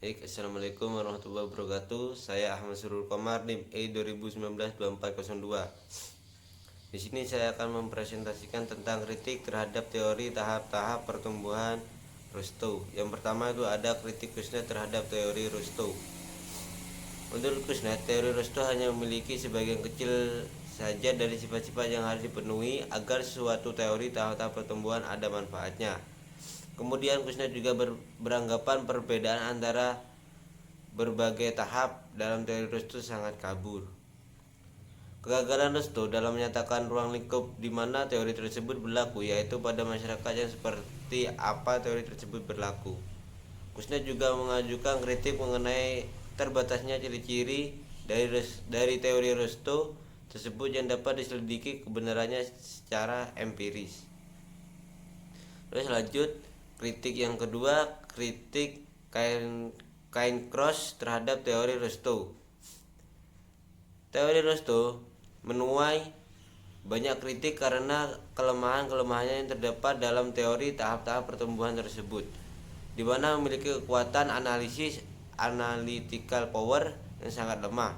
Assalamualaikum warahmatullahi wabarakatuh. Saya Ahmad Surul Komar, NIM E 2019-2402. Di sini saya akan mempresentasikan tentang kritik terhadap teori tahap-tahap pertumbuhan Rostow. Yang pertama itu ada kritik Kuznets terhadap teori Rostow. Menurut Kuznets, teori Rostow hanya memiliki sebagian kecil saja dari sifat-sifat yang harus dipenuhi agar suatu teori tahap-tahap pertumbuhan ada manfaatnya. Kemudian Kuznets juga beranggapan perbedaan antara berbagai tahap dalam teori Rostow sangat kabur. Kegagalan Rostow dalam menyatakan ruang lingkup di mana teori tersebut berlaku, yaitu pada masyarakat yang seperti apa teori tersebut berlaku. Kuznets juga mengajukan kritik mengenai terbatasnya ciri-ciri dari teori Rostow tersebut yang dapat diselidiki kebenarannya secara empiris. Terus lanjut, kritik yang kedua, kritik Cairncross terhadap teori Rostow. Teori Rostow menuai banyak kritik karena kelemahan-kelemahannya yang terdapat dalam teori tahap-tahap pertumbuhan tersebut, di mana memiliki kekuatan analytical power yang sangat lemah.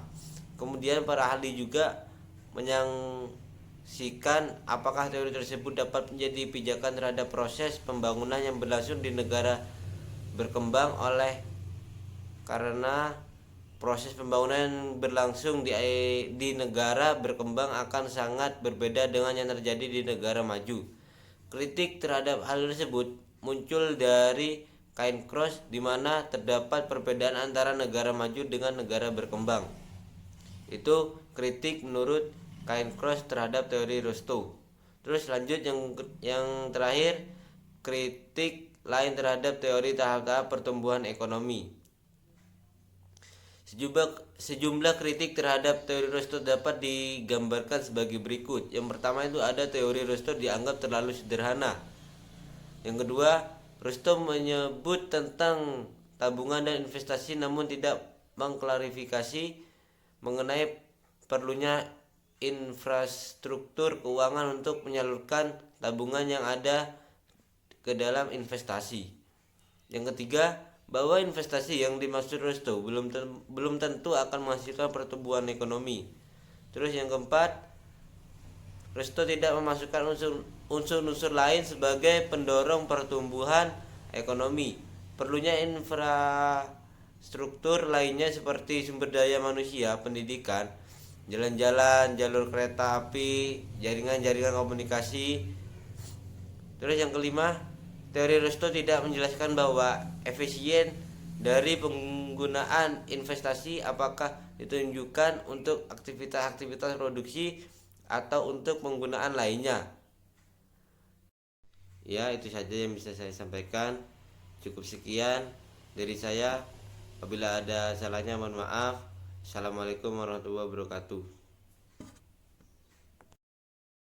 Kemudian para ahli juga menyangsikan apakah teori tersebut dapat menjadi pijakan terhadap proses pembangunan yang berlangsung di negara berkembang karena proses pembangunan yang berlangsung di negara berkembang akan sangat berbeda dengan yang terjadi di negara maju. Kritik terhadap hal tersebut muncul dari Cairncross, di mana terdapat perbedaan antara negara maju dengan negara berkembang. Itu kritik menurut Cairncross terhadap teori Rostow. Terus lanjut yang terakhir, kritik lain terhadap teori tahap-tahap pertumbuhan ekonomi. Sejumlah kritik terhadap teori Rostow dapat digambarkan sebagai berikut. Yang pertama itu ada teori Rostow dianggap terlalu sederhana. Yang kedua, Rostow menyebut tentang tabungan dan investasi namun tidak mengklarifikasi mengenai perlunya infrastruktur keuangan untuk menyalurkan tabungan yang ada ke dalam investasi. Yang ketiga, bahwa investasi yang dimaksud Rostow belum tentu akan menghasilkan pertumbuhan ekonomi. Terus yang keempat, Rostow tidak memasukkan unsur-unsur lain sebagai pendorong pertumbuhan ekonomi. Perlunya infrastruktur lainnya seperti sumber daya manusia, pendidikan, jalan-jalan, jalur kereta api, jaringan-jaringan komunikasi. Terus yang kelima, teori Rostow tidak menjelaskan bahwa efisien dari penggunaan investasi apakah ditunjukkan untuk aktivitas-aktivitas produksi atau untuk penggunaan lainnya. Ya, itu saja yang bisa saya sampaikan. Cukup sekian dari saya. Apabila ada salahnya mohon maaf. Assalamualaikum warahmatullahi wabarakatuh.